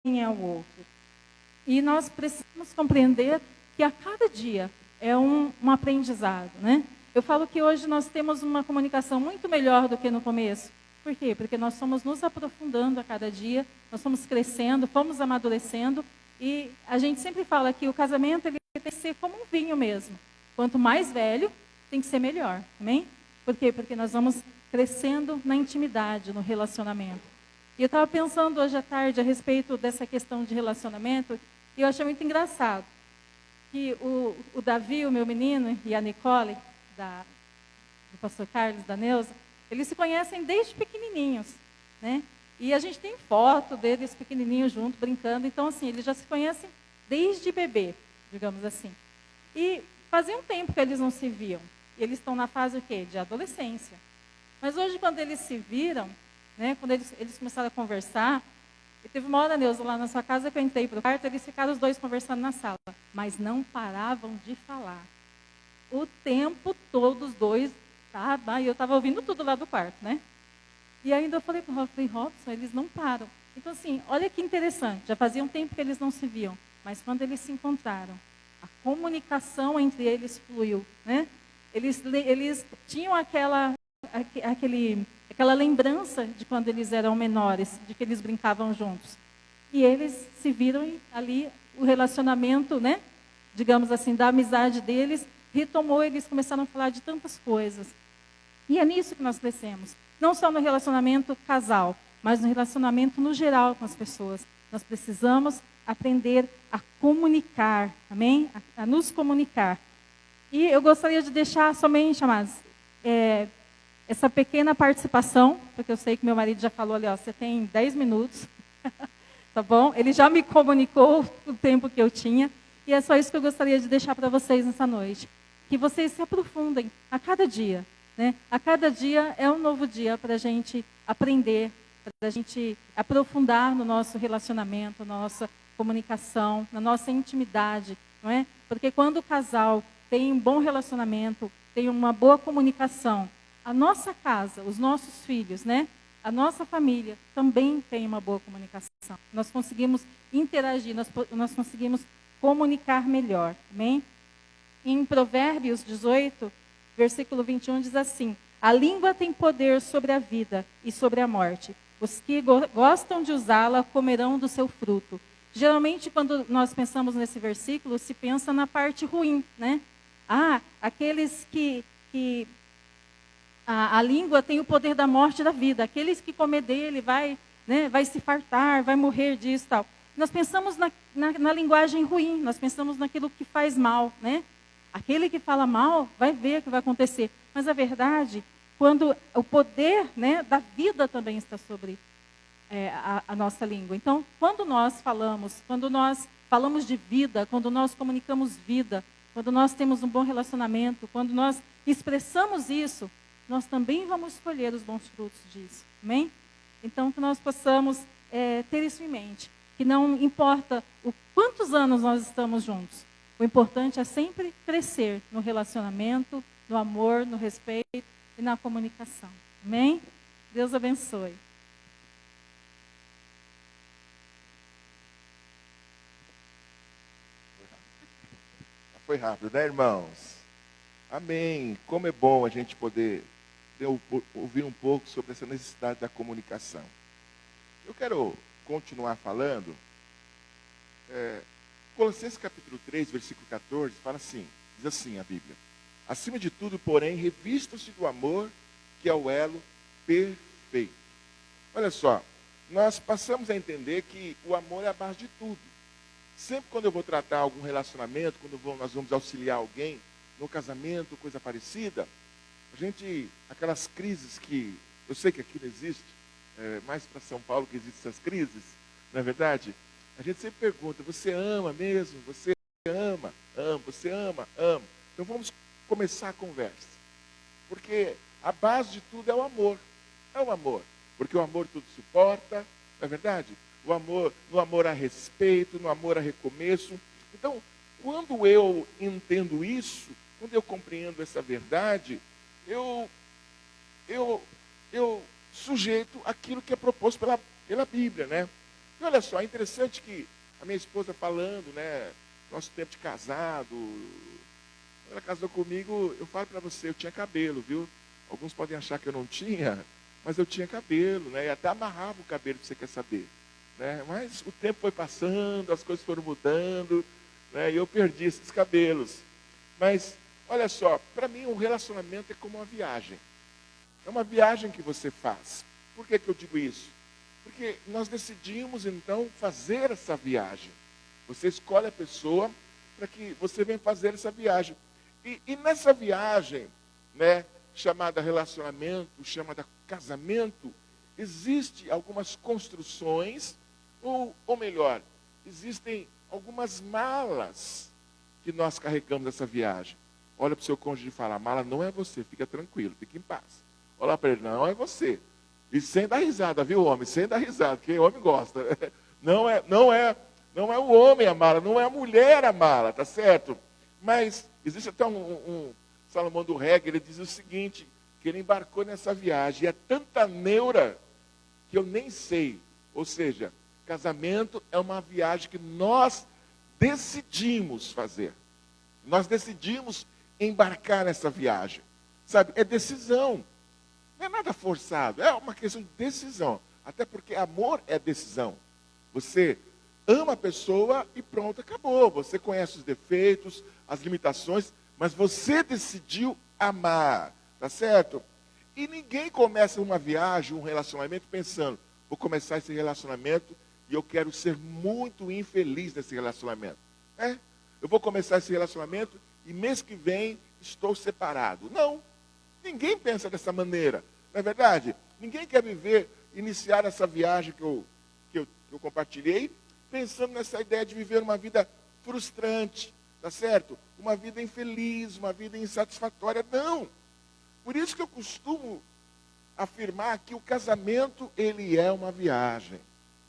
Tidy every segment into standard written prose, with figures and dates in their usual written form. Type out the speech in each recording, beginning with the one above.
quem é o outro. E nós precisamos compreender que a cada dia é um aprendizado, né? Eu falo que hoje nós temos uma comunicação muito melhor do que no começo. Por quê? Porque nós somos nos aprofundando a cada dia, nós fomos crescendo, fomos amadurecendo, e a gente sempre fala que o casamento ele tem que ser como um vinho mesmo. Quanto mais velho, tem que ser melhor, amém? Por quê? Porque nós vamos crescendo na intimidade, no relacionamento. E eu estava pensando hoje à tarde a respeito dessa questão de relacionamento, e eu achei muito engraçado que o Davi, o meu menino, e a Nicole, do pastor Carlos, da Neuza, eles se conhecem desde pequenininhos, né? E a gente tem foto deles pequenininhos juntos, brincando. Então, assim, eles já se conhecem desde bebê, digamos assim. E fazia um tempo que eles não se viam. E eles estão na fase o quê? De adolescência. Mas hoje, quando eles se viram, né, quando eles começaram a conversar, e teve uma hora, Neuza, lá na sua casa, que eu entrei para o quarto, eles ficaram os dois conversando na sala. Mas não paravam de falar. O tempo todo, os dois, e eu estava ouvindo tudo lá do quarto, né? E ainda eu falei para o Robson, eles não param. Então, assim, olha que interessante, já fazia um tempo que eles não se viam, mas quando eles se encontraram, a comunicação entre eles fluiu, né? Eles tinham aquela lembrança de quando eles eram menores, de que eles brincavam juntos. E eles se viram e ali o relacionamento, né? Digamos assim, da amizade deles, retomou, eles começaram a falar de tantas coisas. E é nisso que nós crescemos. Não só no relacionamento casal, mas no relacionamento no geral com as pessoas. Nós precisamos aprender a comunicar, amém? A nos comunicar. E eu gostaria de deixar somente, amados, essa pequena participação, porque eu sei que meu marido já falou ali, ó, você tem 10 minutos, tá bom? Ele já me comunicou o tempo que eu tinha, e é só isso que eu gostaria de deixar para vocês nessa noite. Que vocês se aprofundem a cada dia, né? A cada dia é um novo dia para a gente aprender, para a gente aprofundar no nosso relacionamento, na nossa comunicação, na nossa intimidade, não é? Porque quando o casal tem um bom relacionamento, tem uma boa comunicação, a nossa casa, os nossos filhos, né? A nossa família também tem uma boa comunicação. Nós conseguimos interagir, nós conseguimos comunicar melhor, amém? Em Provérbios 18, versículo 21, diz assim: a língua tem poder sobre a vida e sobre a morte. Os que gostam de usá-la comerão do seu fruto. Geralmente, quando nós pensamos nesse versículo, se pensa na parte ruim, né? Aqueles que a língua tem o poder da morte e da vida. Aqueles que comer dele vai se fartar, vai morrer disso e tal. Nós pensamos na linguagem ruim, nós pensamos naquilo que faz mal, né? Aquele que fala mal vai ver o que vai acontecer. Mas a verdade, quando o poder, né, da vida também está sobre a nossa língua. Então, quando nós falamos de vida, quando nós comunicamos vida, quando nós temos um bom relacionamento, quando nós expressamos isso, nós também vamos escolher os bons frutos disso. Amém? Então, que nós possamos ter isso em mente. Que não importa quantos anos nós estamos juntos. O importante é sempre crescer no relacionamento, no amor, no respeito e na comunicação. Amém? Deus abençoe. Foi rápido, né, irmãos? Amém. Como é bom a gente poder ouvir um pouco sobre essa necessidade da comunicação. Eu quero continuar falando. Colossenses capítulo 3, versículo 14, fala assim, diz assim a Bíblia: acima de tudo, porém, revistam-se do amor, que é o elo perfeito. Olha só, nós passamos a entender que o amor é a base de tudo. Sempre quando eu vou tratar algum relacionamento, nós vamos auxiliar alguém no casamento, coisa parecida, aquelas crises que, eu sei que aqui não existe, mais para São Paulo que existem essas crises, não é verdade? A gente sempre pergunta, você ama mesmo? Você ama? Ama. Você ama? Ama. Então vamos começar a conversa. Porque a base de tudo é o amor. É o amor. Porque o amor tudo suporta, não é verdade? No amor há respeito, no amor há recomeço. Então, quando eu entendo isso, quando eu compreendo essa verdade, eu sujeito aquilo que é proposto pela Bíblia, né? E olha só, é interessante que a minha esposa falando, né, nosso tempo de casado, quando ela casou comigo, eu falo para você, eu tinha cabelo, viu? Alguns podem achar que eu não tinha, mas eu tinha cabelo, né? E até amarrava o cabelo, se você quer saber. Né? Mas o tempo foi passando, as coisas foram mudando, né? E eu perdi esses cabelos. Mas, olha só, para mim um relacionamento é como uma viagem. É uma viagem que você faz. Por que eu digo isso? Porque nós decidimos, então, fazer essa viagem. Você escolhe a pessoa para que você venha fazer essa viagem. E nessa viagem, né, chamada relacionamento, chamada casamento, existe algumas construções, ou melhor, existem algumas malas que nós carregamos nessa viagem. Olha para o seu cônjuge e fala, a mala não é você, fica tranquilo, fica em paz. Olha para ele, não é você. E sem dar risada, viu, homem? Sem dar risada, porque o homem gosta. Não é o homem a mala, não é a mulher a mala, tá certo? Mas existe até um Salomão do Reggae, ele diz o seguinte, que ele embarcou nessa viagem, e é tanta neura que eu nem sei. Ou seja, casamento é uma viagem que nós decidimos fazer. Nós decidimos embarcar nessa viagem. Sabe, é decisão. Não é nada forçado, é uma questão de decisão. Até porque amor é decisão. Você ama a pessoa e pronto, acabou. Você conhece os defeitos, as limitações, mas você decidiu amar, tá certo? E ninguém começa uma viagem, um relacionamento pensando, vou começar esse relacionamento e eu quero ser muito infeliz nesse relacionamento. Eu vou começar esse relacionamento e mês que vem estou separado. Não, ninguém pensa dessa maneira, não é verdade? Ninguém quer iniciar essa viagem que eu compartilhei, pensando nessa ideia de viver uma vida frustrante, tá certo? Uma vida infeliz, uma vida insatisfatória. Não. Por isso que eu costumo afirmar que o casamento, ele é uma viagem.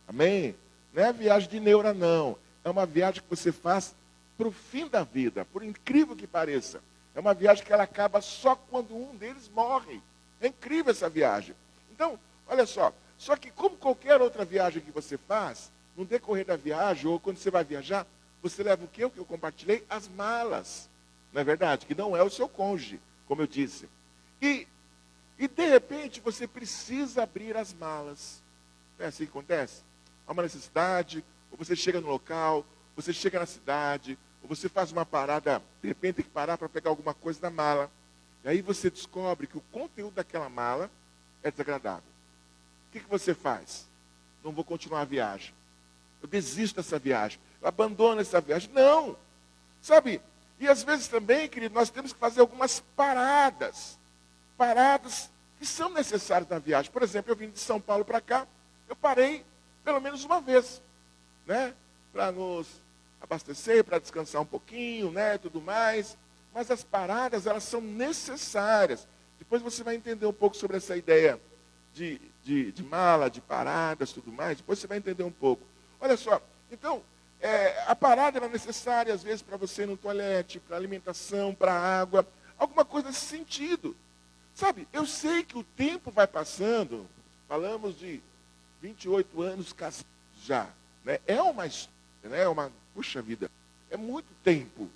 Amém? Não é viagem de neura, não. É uma viagem que você faz para o fim da vida, por incrível que pareça. É uma viagem que ela acaba só quando um deles morre. É incrível essa viagem. Então, olha só. Só que como qualquer outra viagem que você faz, no decorrer da viagem, ou quando você vai viajar, você leva o que eu compartilhei? As malas. Não é verdade? Que não é o seu cônjuge, como eu disse. E de repente você precisa abrir as malas. Não é assim que acontece? Há uma necessidade, ou você chega no local, você chega na cidade, ou você faz uma parada, de repente tem que parar para pegar alguma coisa na mala. E aí você descobre que o conteúdo daquela mala é desagradável. O que você faz? Não vou continuar a viagem. Eu desisto dessa viagem. Eu abandono essa viagem. Não. Sabe? E às vezes também, querido, nós temos que fazer algumas paradas. Paradas que são necessárias na viagem. Por exemplo, eu vim de São Paulo para cá, eu parei pelo menos uma vez, né? Para nos abastecer, para descansar um pouquinho, né? Tudo mais. Mas as paradas, elas são necessárias. Depois você vai entender um pouco sobre essa ideia de mala, de paradas, tudo mais. Depois você vai entender um pouco. Olha só, então, a parada era necessária, às vezes, para você ir no toalete, para alimentação, para água, alguma coisa nesse sentido. Sabe, eu sei que o tempo vai passando, falamos de 28 anos casados já, né? É uma história, né? Puxa vida, é muito tempo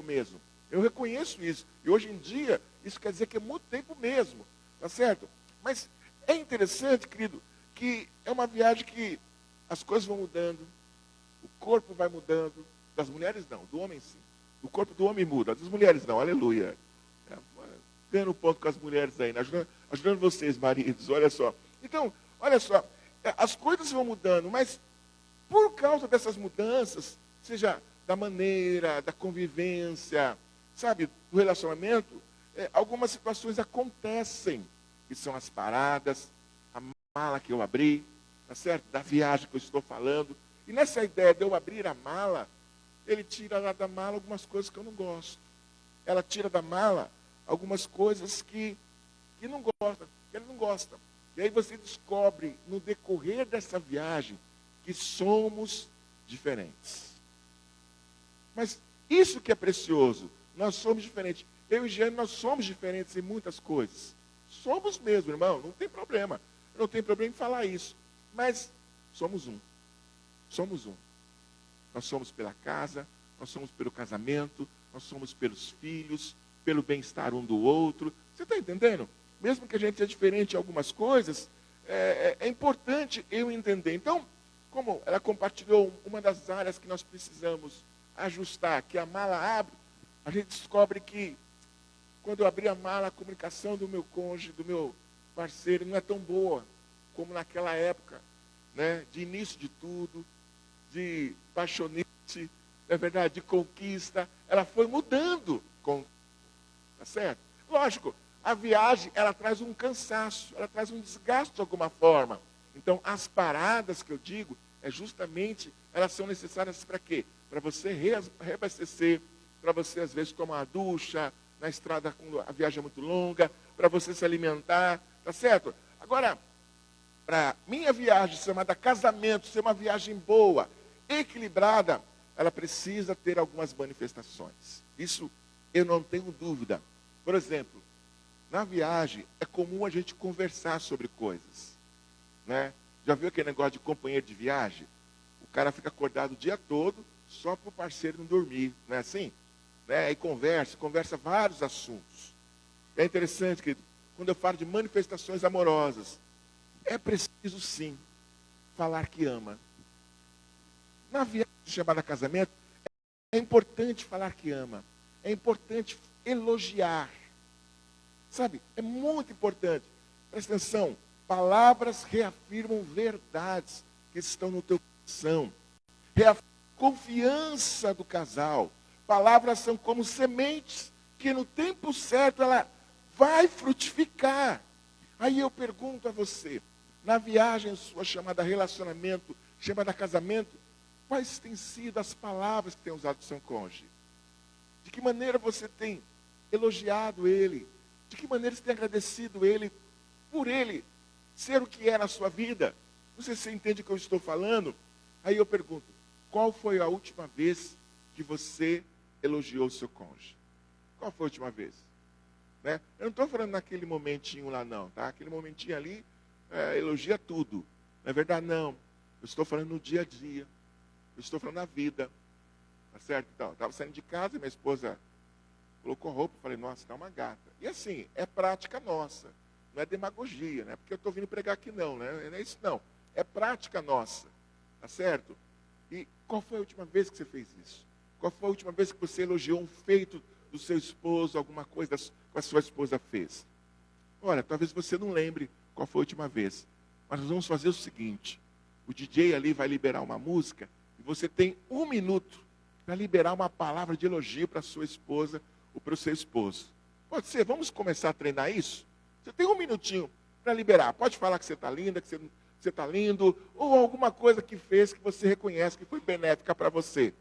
mesmo. Eu reconheço isso. E hoje em dia, isso quer dizer que é muito tempo mesmo, tá certo? Mas é interessante, querido, que é uma viagem que as coisas vão mudando, o corpo vai mudando, das mulheres não, do homem sim. O corpo do homem muda, das mulheres não, aleluia. Ganhando ponto com as mulheres aí, né? ajudando vocês, maridos, olha só. Então, olha só, as coisas vão mudando, mas por causa dessas mudanças, seja da maneira, da convivência, sabe, do relacionamento, algumas situações acontecem, que são as paradas, a mala que eu abri, tá certo? Da viagem que eu estou falando. E nessa ideia de eu abrir a mala, ele tira lá da mala algumas coisas que eu não gosto. Ela tira da mala algumas coisas que não gosta, que ele não gosta. E aí você descobre, no decorrer dessa viagem, que somos diferentes. Mas isso que é precioso, nós somos diferentes. Eu e Jeane, nós somos diferentes em muitas coisas. Somos mesmo, irmão, não tem problema. Eu não tenho problema em falar isso. Mas somos um. somos um. Nós somos pela casa, nós somos pelo casamento, nós somos pelos filhos, pelo bem-estar um do outro. Você está entendendo? Mesmo que a gente seja diferente em algumas coisas, é importante eu entender. Então, como ela compartilhou uma das áreas que nós precisamos ajustar, que a mala abre, a gente descobre que quando eu abri a mala, a comunicação do meu cônjuge, do meu parceiro, não é tão boa como naquela época, né? De início de tudo, de paixonice, é verdade, de conquista. Ela foi mudando, tá certo? Lógico, a viagem, ela traz um cansaço, ela traz um desgaste de alguma forma. Então, as paradas que eu digo, justamente, elas são necessárias para quê? Para você reabastecer, para você, às vezes, tomar uma ducha, na estrada, quando a viagem é muito longa, para você se alimentar, tá certo? Agora, para minha viagem chamada casamento, ser uma viagem boa, equilibrada, ela precisa ter algumas manifestações. Isso eu não tenho dúvida. Por exemplo, na viagem é comum a gente conversar sobre coisas, né? Já viu aquele negócio de companheiro de viagem? O cara fica acordado o dia todo só para o parceiro não dormir, não é assim? Né? E conversa vários assuntos. É interessante, querido, quando eu falo de manifestações amorosas, é preciso sim falar que ama. Na viagem chamada casamento, é importante falar que ama. É importante elogiar. Sabe, é muito importante. Presta atenção, palavras reafirmam verdades que estão no teu coração. Reafirmam a confiança do casal. Palavras são como sementes que no tempo certo ela vai frutificar. Aí eu pergunto a você, na viagem sua chamada relacionamento, chamada casamento, quais têm sido as palavras que tem usado o seu cônjuge? De que maneira você tem elogiado ele? De que maneira você tem agradecido ele por ele ser o que é na sua vida? Você entende o que eu estou falando? Aí eu pergunto, qual foi a última vez que você elogiou o seu cônjuge? Qual foi a última vez? Né? Eu não estou falando naquele momentinho lá não, tá? Aquele momentinho ali, elogia tudo. Não é verdade? Não. Eu estou falando no dia a dia. Eu estou falando na vida. Tá certo? Então, eu estava saindo de casa e minha esposa colocou roupa. Eu falei, nossa, tá uma gata. E assim, é prática nossa. Não é demagogia, né? Porque eu estou vindo pregar aqui não, né? Não é isso não. É prática nossa. Tá certo? E qual foi a última vez que você fez isso? Qual foi a última vez que você elogiou um feito do seu esposo, alguma coisa que a sua esposa fez? Olha, talvez você não lembre qual foi a última vez. Mas nós vamos fazer o seguinte. O DJ ali vai liberar uma música e você tem 1 minuto para liberar uma palavra de elogio para a sua esposa ou para o seu esposo. Pode ser? Vamos começar a treinar isso? Você tem 1 minutinho para liberar. Pode falar que você está linda, que você está lindo, ou alguma coisa que fez que você reconhece que foi benéfica para você.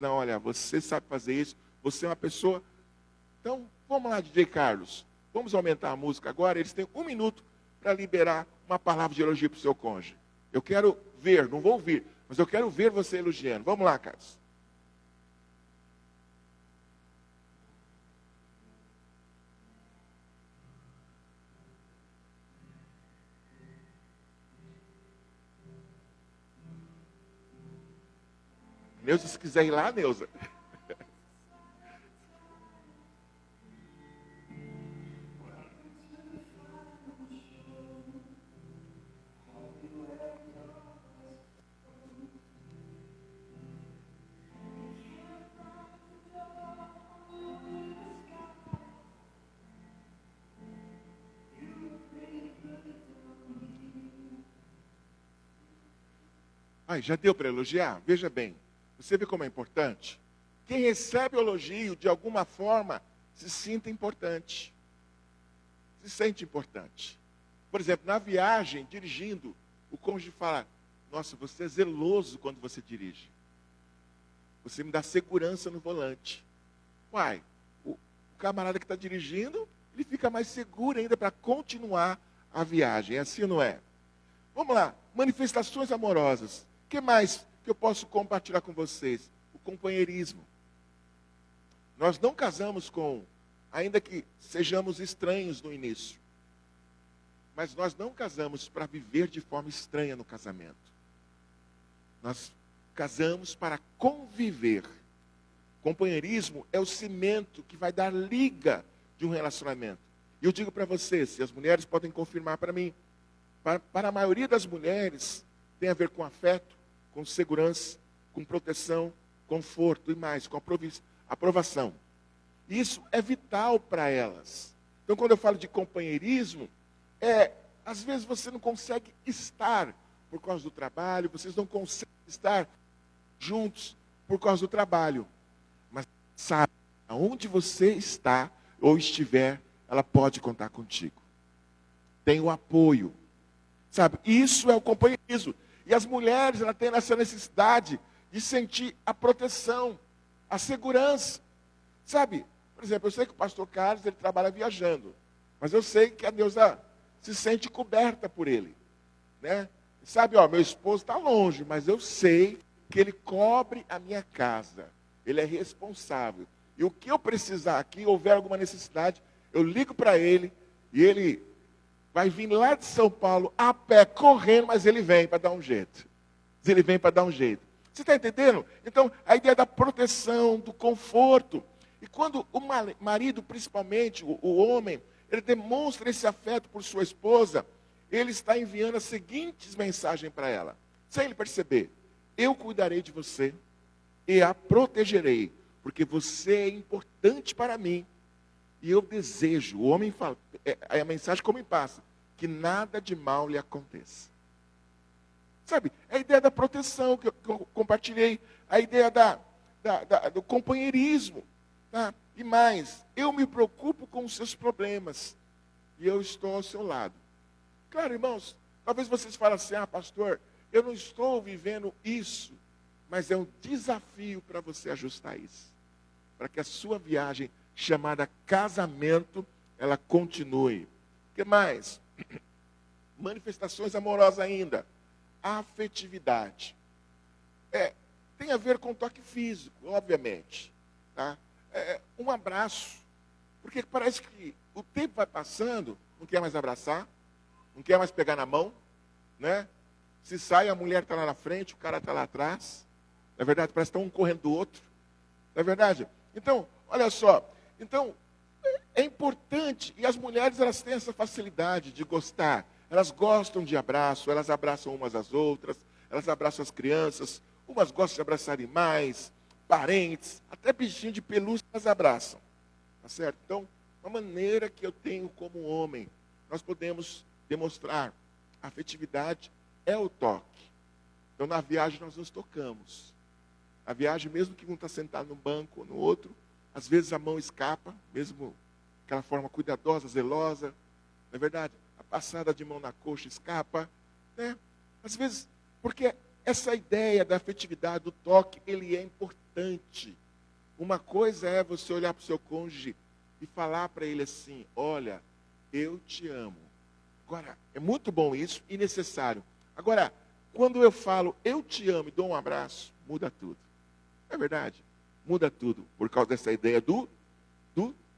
Não, olha, você sabe fazer isso, você é uma pessoa... Então, vamos lá, DJ Carlos. Vamos aumentar a música agora. Eles têm 1 minuto para liberar uma palavra de elogio para o seu cônjuge. Eu quero ver, não vou ouvir, mas eu quero ver você elogiando. Vamos lá, Carlos. Neuza, se quiser ir lá, Neuza. Ai, já deu para elogiar? Veja bem, você vê como é importante? Quem recebe o elogio, de alguma forma, se sinta importante. Se sente importante. Por exemplo, na viagem, dirigindo, o cônjuge fala, nossa, você é zeloso quando você dirige. Você me dá segurança no volante. Uai, o camarada que está dirigindo, ele fica mais seguro ainda para continuar a viagem. É assim ou não é? Vamos lá, manifestações amorosas. O que mais que eu posso compartilhar com vocês? O companheirismo. Nós não casamos ainda que sejamos estranhos no início. Mas nós não casamos para viver de forma estranha no casamento. Nós casamos para conviver. Companheirismo é o cimento que vai dar liga de um relacionamento. E eu digo para vocês, se as mulheres podem confirmar para mim, para a maioria das mulheres, tem a ver com afeto, com segurança, com proteção, conforto e mais, com aprovação. Isso é vital para elas. Então, quando eu falo de companheirismo, às vezes você não consegue estar por causa do trabalho, vocês não conseguem estar juntos por causa do trabalho. Mas sabe, aonde você está ou estiver, ela pode contar contigo. Tem o apoio. Sabe, isso é o companheirismo. E as mulheres, elas têm essa necessidade de sentir a proteção, a segurança. Sabe, por exemplo, eu sei que o pastor Carlos, ele trabalha viajando. Mas eu sei que a deusa se sente coberta por ele. Né? Sabe, meu esposo está longe, mas eu sei que ele cobre a minha casa. Ele é responsável. E o que eu precisar aqui, houver alguma necessidade, eu ligo para ele e ele vai vir lá de São Paulo a pé, correndo, mas ele vem para dar um jeito. Ele vem para dar um jeito. Você está entendendo? Então, a ideia da proteção, do conforto. E quando o marido, principalmente, o homem, ele demonstra esse afeto por sua esposa, ele está enviando as seguintes mensagens para ela. Sem ele perceber, eu cuidarei de você e a protegerei, porque você é importante para mim. E eu desejo, o homem fala, a mensagem como me passa, que nada de mal lhe aconteça. Sabe, é a ideia da proteção que eu compartilhei, a ideia do companheirismo. Tá? E mais, eu me preocupo com os seus problemas e eu estou ao seu lado. Claro, irmãos, talvez vocês falem assim, pastor, eu não estou vivendo isso, mas é um desafio para você ajustar isso. Para que a sua viagem chamada casamento, ela continue. O que mais? Manifestações amorosas ainda. Afetividade. Tem a ver com toque físico, obviamente. Tá? Um abraço. Porque parece que o tempo vai passando, não quer mais abraçar, não quer mais pegar na mão, né? Se sai, a mulher está lá na frente, o cara está lá atrás. Não é verdade? Parece que está um correndo do outro. Não é verdade? Então, olha só. Então, é importante, e as mulheres, elas têm essa facilidade de gostar. Elas gostam de abraço, elas abraçam umas às outras, elas abraçam as crianças, umas gostam de abraçar animais, parentes, até bichinho de pelúcia elas abraçam. Tá certo? Então, uma maneira que eu tenho como homem, nós podemos demonstrar afetividade é o toque. Então, na viagem nós nos tocamos. A viagem, mesmo que um está sentado num banco ou no outro, às vezes a mão escapa, mesmo aquela forma cuidadosa, zelosa. Não é verdade? A passada de mão na coxa escapa. Né? Às vezes, porque essa ideia da afetividade, do toque, ele é importante. Uma coisa é você olhar para o seu cônjuge e falar para ele assim, olha, eu te amo. Agora, é muito bom isso e necessário. Agora, quando eu falo, eu te amo e dou um abraço, muda tudo. É verdade? Muda tudo, por causa dessa ideia do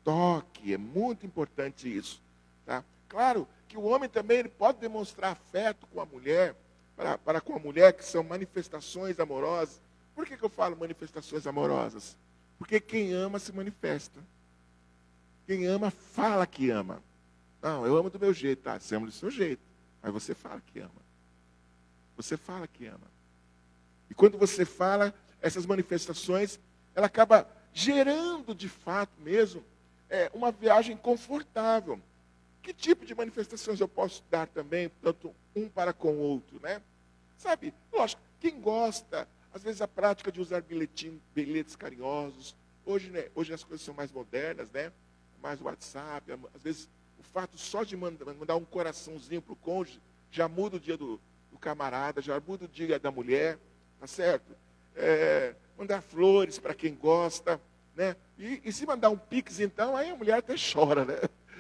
toque. É muito importante isso. Tá? Claro que o homem também ele pode demonstrar afeto com a mulher, para com a mulher, que são manifestações amorosas. Por que eu falo manifestações amorosas? Porque quem ama se manifesta. Quem ama, fala que ama. Não, eu amo do meu jeito. Tá, você ama do seu jeito. Mas você fala que ama. Você fala que ama. E quando você fala, essas manifestações, ela acaba gerando, de fato mesmo, uma viagem confortável. Que tipo de manifestações eu posso dar também, tanto um para com o outro, né? Sabe, lógico, quem gosta, às vezes a prática de usar bilhetes carinhosos, hoje as coisas são mais modernas, né? Mais WhatsApp, às vezes o fato só de mandar um coraçãozinho para o cônjuge, já muda o dia do camarada, já muda o dia da mulher, tá certo? Mandar flores para quem gosta, né? E se mandar um pix, então, aí a mulher até chora, né?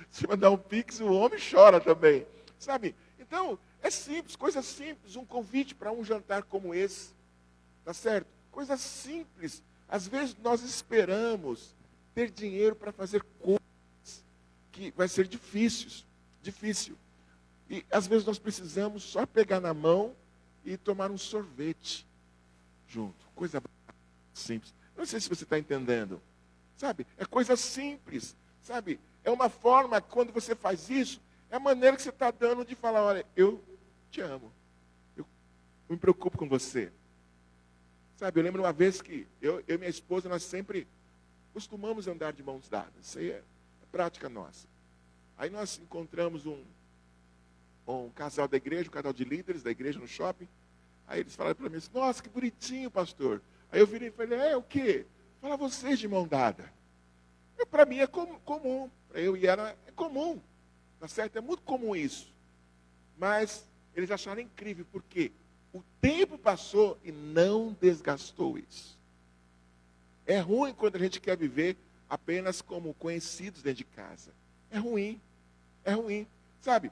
Se mandar um pix, o homem chora também, sabe? Então, é simples, coisa simples, um convite para um jantar como esse, tá certo? Coisa simples. Às vezes nós esperamos ter dinheiro para fazer coisas que vai ser difícil. E às vezes nós precisamos só pegar na mão e tomar um sorvete. junto. Coisa simples. Não sei se você está entendendo. Sabe? É coisa simples. Sabe? É uma forma, quando você faz isso, é a maneira que você está dando de falar, olha, eu te amo. Eu me preocupo com você. Sabe, eu lembro uma vez que eu e minha esposa, nós sempre costumamos andar de mãos dadas. Isso aí é prática nossa. Aí nós encontramos um casal da igreja, um casal de líderes da igreja no shopping. Aí eles falaram para mim assim, nossa, que bonitinho, pastor. Aí eu virei e falei, o quê? Fala vocês de mão dada. Para mim é comum. Para eu e ela é comum. Tá certo? É muito comum isso. Mas eles acharam incrível, porque o tempo passou e não desgastou isso. É ruim quando a gente quer viver apenas como conhecidos dentro de casa. É ruim. É ruim. Sabe?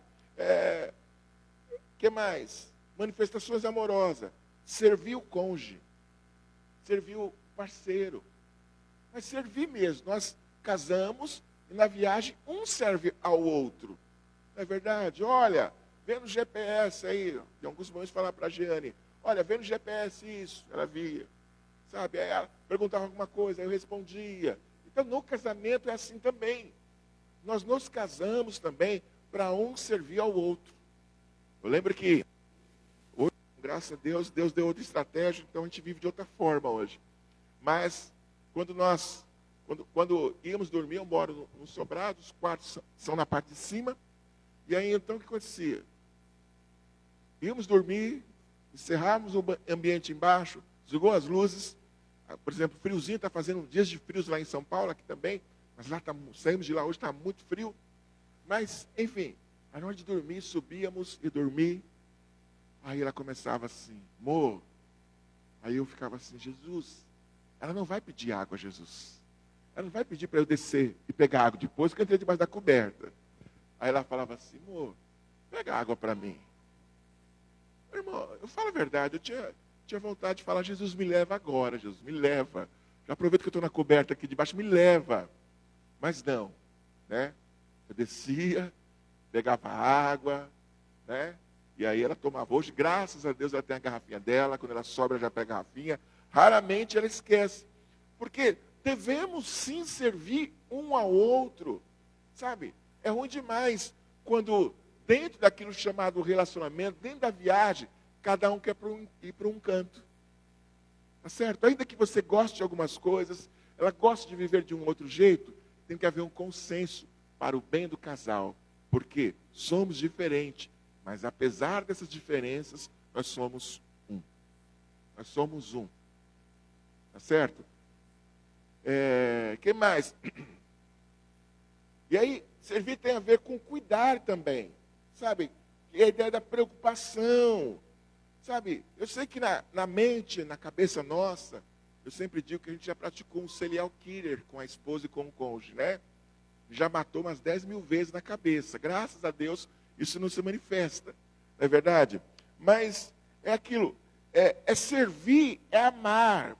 Que mais? Manifestações amorosas. Servir o cônjuge. Servir o parceiro. Mas servir mesmo. Nós casamos e na viagem um serve ao outro. Não é verdade? Olha, vê no GPS aí. Em alguns momentos falar para a Jeane, olha, vê no GPS isso. Ela via. Sabe? Aí ela perguntava alguma coisa, aí eu respondia. Então no casamento é assim também. Nós nos casamos também para um servir ao outro. Eu lembro que hoje, graças a Deus, Deus deu outra estratégia, então a gente vive de outra forma hoje. Mas quando íamos dormir, eu moro no sobrado, os quartos são na parte de cima. E aí então o que acontecia? Íamos dormir, encerrávamos o ambiente embaixo, desligou as luzes. Por exemplo, friozinho, está fazendo dias de frios lá em São Paulo, aqui também. Mas lá saímos de lá hoje, está muito frio. Mas, enfim, na hora de dormir, subíamos e dormir. Aí ela começava assim, amor. Aí eu ficava assim, Jesus, ela não vai pedir água, Jesus. Ela não vai pedir para eu descer e pegar água depois, que eu entrei debaixo da coberta. Aí ela falava assim, amor, pega água para mim. Irmão, eu falo a verdade, eu tinha vontade de falar, Jesus, me leva agora, Jesus, me leva. Já aproveito que eu estou na coberta aqui debaixo, me leva. Mas não, né? Eu descia, pegava água, né? E aí ela tomava. Hoje, graças a Deus, ela tem a garrafinha dela. Quando ela sobra, ela já pega a garrafinha. Raramente ela esquece. Porque devemos sim servir um ao outro. Sabe? É ruim demais quando, dentro daquilo chamado relacionamento, dentro da viagem, cada um quer ir para um canto. Tá certo? Ainda que você goste de algumas coisas, ela gosta de viver de um outro jeito, tem que haver um consenso para o bem do casal. Porque somos diferentes, mas apesar dessas diferenças, nós somos um. Nós somos um. Tá certo? Que mais? E aí, servir tem a ver com cuidar também. Sabe? E a ideia da preocupação. Sabe? Eu sei que na mente, na cabeça nossa, eu sempre digo que a gente já praticou um serial killer com a esposa e com o cônjuge, né? Já matou umas 10 mil vezes na cabeça. Graças a Deus, isso não se manifesta. Não é verdade? Mas é aquilo. É servir, é amar.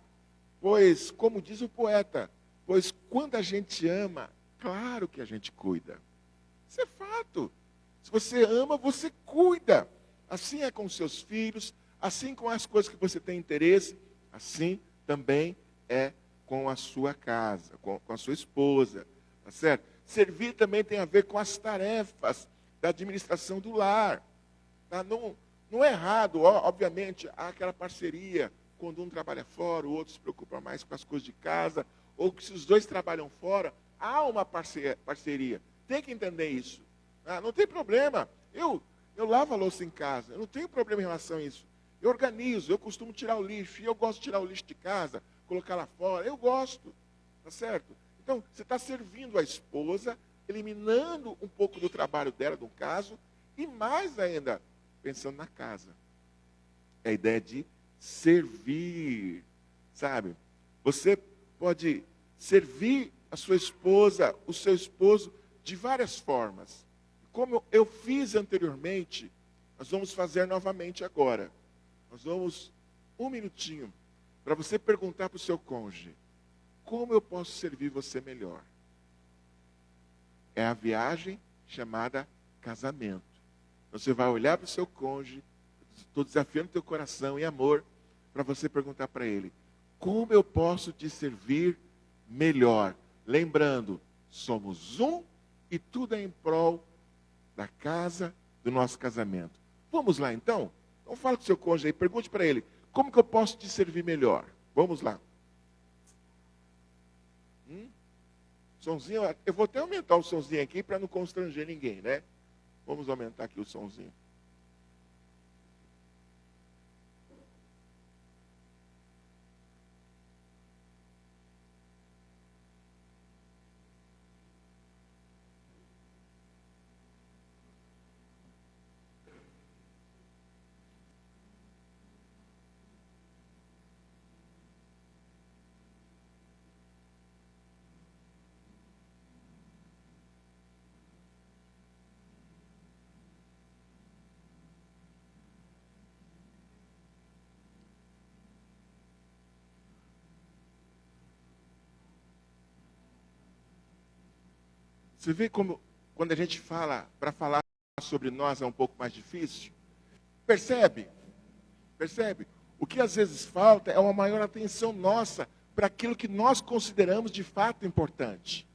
Pois, como diz o poeta, pois quando a gente ama, claro que a gente cuida. Isso é fato. Se você ama, você cuida. Assim é com os seus filhos, assim com as coisas que você tem interesse, assim também é com a sua casa, com a sua esposa. Tá certo? Servir também tem a ver com as tarefas da administração do lar. Tá? Não é errado, obviamente, há aquela parceria, quando um trabalha fora, o outro se preocupa mais com as coisas de casa, ou que se os dois trabalham fora, há uma parceria. Tem que entender isso. Não tem problema. Eu lavo a louça em casa, eu não tenho problema em relação a isso. Eu organizo, eu costumo tirar o lixo, e eu gosto de tirar o lixo de casa, colocar lá fora, eu gosto. Tá certo? Então, você está servindo a esposa, eliminando um pouco do trabalho dela, no caso, e mais ainda, pensando na casa. É a ideia de servir, sabe? Você pode servir a sua esposa, o seu esposo, de várias formas. Como eu fiz anteriormente, nós vamos fazer novamente agora. Nós vamos, um minutinho, para você perguntar para o seu cônjuge, como eu posso servir você melhor? É a viagem chamada casamento. Você vai olhar para o seu cônjuge, estou desafiando o teu coração em amor, para você perguntar para ele: como eu posso te servir melhor? Lembrando, somos um e tudo é em prol da casa, do nosso casamento. Vamos lá então? Então fala com o seu cônjuge aí, pergunte para ele: como que eu posso te servir melhor? Vamos lá. Sonzinho, eu vou até aumentar o sonzinho aqui para não constranger ninguém, né? Vamos aumentar aqui o sonzinho. Você vê como, quando a gente fala, para falar sobre nós é um pouco mais difícil? Percebe? Percebe? O que às vezes falta é uma maior atenção nossa para aquilo que nós consideramos de fato importante.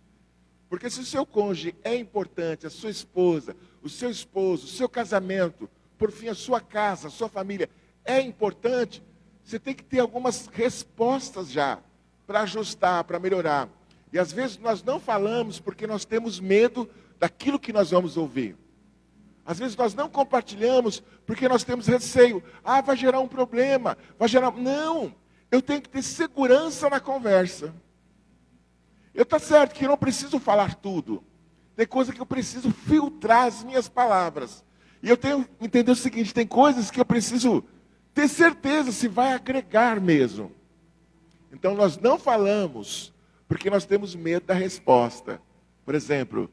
Porque se o seu cônjuge é importante, a sua esposa, o seu esposo, o seu casamento, por fim a sua casa, a sua família é importante, você tem que ter algumas respostas já para ajustar, para melhorar. E às vezes nós não falamos porque nós temos medo daquilo que nós vamos ouvir. Às vezes nós não compartilhamos porque nós temos receio. Ah, vai gerar um problema, vai gerar... Não, eu tenho que ter segurança na conversa. Eu estou certo que eu não preciso falar tudo. Tem coisa que eu preciso filtrar as minhas palavras. E eu tenho que entender o seguinte, tem coisas que eu preciso ter certeza se vai agregar mesmo. Então nós não falamos porque nós temos medo da resposta. Por exemplo,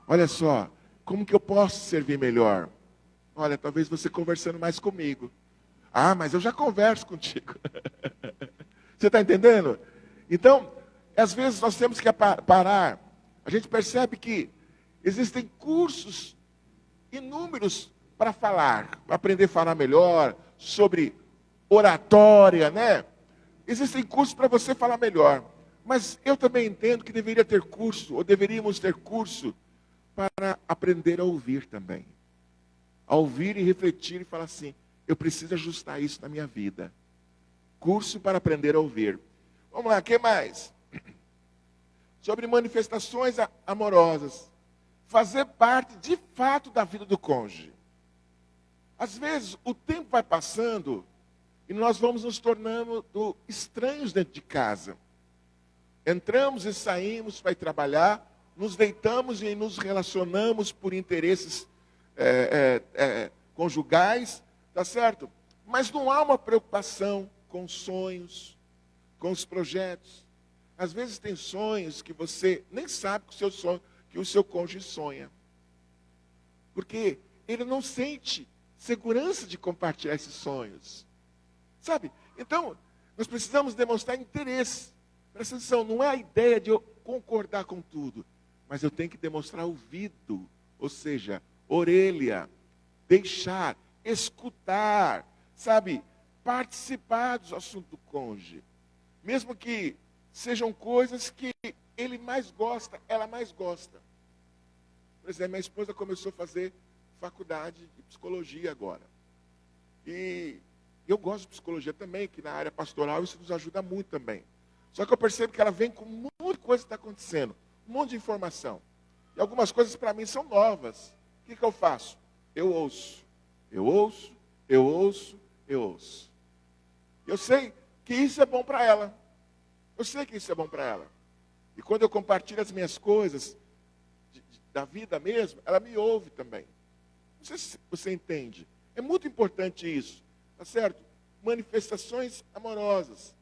olha só, como que eu posso servir melhor? Olha, talvez você conversando mais comigo. Ah, mas eu já converso contigo. Você está entendendo? Então, às vezes nós temos que parar. A gente percebe que existem cursos inúmeros para falar, para aprender a falar melhor, sobre oratória, né? Existem cursos para você falar melhor. Mas eu também entendo que deveria ter curso, ou deveríamos ter curso, para aprender a ouvir também. A ouvir e refletir e falar assim, eu preciso ajustar isso na minha vida. Curso para aprender a ouvir. Vamos lá, o que mais? Sobre manifestações amorosas. Fazer parte, de fato, da vida do cônjuge. Às vezes, o tempo vai passando e nós vamos nos tornando estranhos dentro de casa. Entramos e saímos para ir trabalhar, nos deitamos e nos relacionamos por interesses conjugais, tá certo? Mas não há uma preocupação com os sonhos, com os projetos. Às vezes tem sonhos que você nem sabe que o seu cônjuge sonha. Porque ele não sente segurança de compartilhar esses sonhos. Sabe? Então, nós precisamos demonstrar interesse. Presta atenção, não é a ideia de eu concordar com tudo, mas eu tenho que demonstrar ouvido, ou seja, orelha, deixar, escutar, sabe? Participar dos assuntos do cônjuge. Mesmo que sejam coisas que ele mais gosta, ela mais gosta. Por exemplo, minha esposa começou a fazer faculdade de psicologia agora. E eu gosto de psicologia também, que na área pastoral isso nos ajuda muito também. Só que eu percebo que ela vem com muita coisa que está acontecendo, um monte de informação. E algumas coisas para mim são novas. O que eu faço? Eu ouço. Eu ouço, eu ouço, eu ouço. Eu sei que isso é bom para ela. Eu sei que isso é bom para ela. E quando eu compartilho as minhas coisas, da vida mesmo, ela me ouve também. Não sei se você entende. É muito importante isso. Tá certo? Manifestações amorosas.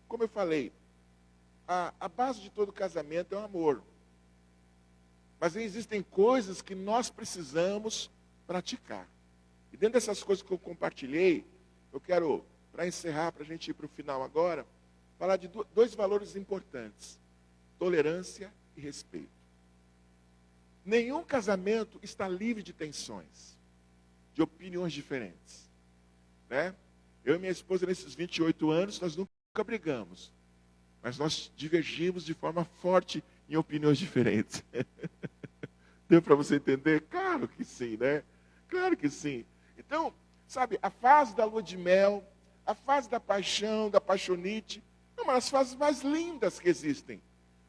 Como eu falei, a base de todo casamento é o amor. Mas existem coisas que nós precisamos praticar. E dentro dessas coisas que eu compartilhei, eu quero, para encerrar, para a gente ir para o final agora, falar de dois valores importantes: tolerância e respeito. Nenhum casamento está livre de tensões, de opiniões diferentes, né? Eu e minha esposa, nesses 28 anos, nós nunca brigamos. Mas nós divergimos de forma forte em opiniões diferentes. Deu para você entender? Claro que sim, né? Claro que sim. Então, sabe, a fase da lua de mel, a fase da paixão, da paixonite, é uma das fases mais lindas que existem.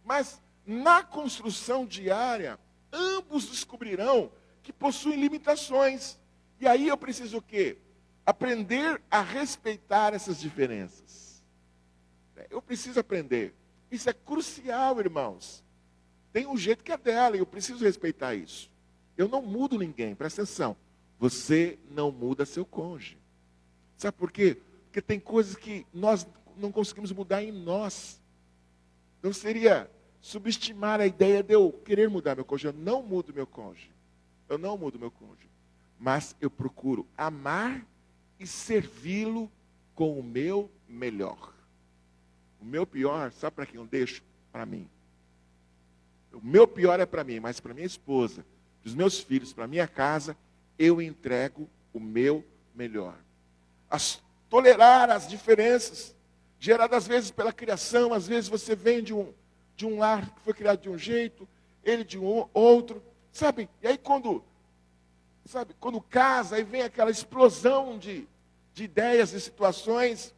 Mas, na construção diária, ambos descobrirão que possuem limitações. E aí eu preciso o quê? Aprender a respeitar essas diferenças. Eu preciso aprender. Isso é crucial, irmãos. Tem um jeito que é dela e eu preciso respeitar isso. Eu não mudo ninguém, presta atenção. Você não muda seu cônjuge. Sabe por quê? Porque tem coisas que nós não conseguimos mudar em nós. Não seria subestimar a ideia de eu querer mudar meu cônjuge. Eu não mudo meu cônjuge. Eu não mudo meu cônjuge. Mas eu procuro amar e servi-lo com o meu melhor. O meu pior, sabe para quem eu deixo? Para mim. O meu pior é para mim, mas para minha esposa, para os meus filhos, para minha casa, eu entrego o meu melhor. Tolerar as diferenças, geradas às vezes pela criação, às vezes você vem de um lar que foi criado de um jeito, ele de um outro, sabe? E aí quando casa, aí vem aquela explosão de ideias e situações.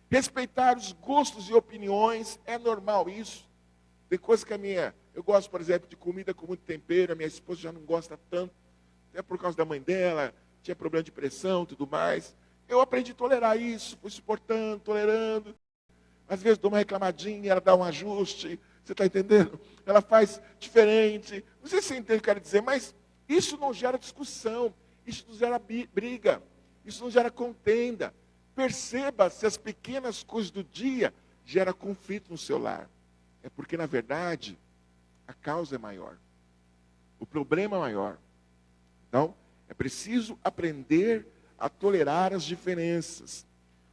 Respeitar os gostos e opiniões, é normal isso. Tem coisa que eu gosto, por exemplo, de comida com muito tempero, a minha esposa já não gosta tanto, até por causa da mãe dela, tinha problema de pressão e tudo mais. Eu aprendi a tolerar isso, fui suportando, tolerando. Às vezes dou uma reclamadinha, ela dá um ajuste, você está entendendo? Ela faz diferente. Não sei se você entende o que eu quero dizer, mas isso não gera discussão, isso não gera briga, isso não gera contenda. Perceba se as pequenas coisas do dia geram conflito no seu lar. É porque, na verdade, a causa é maior. O problema é maior. Então, é preciso aprender a tolerar as diferenças.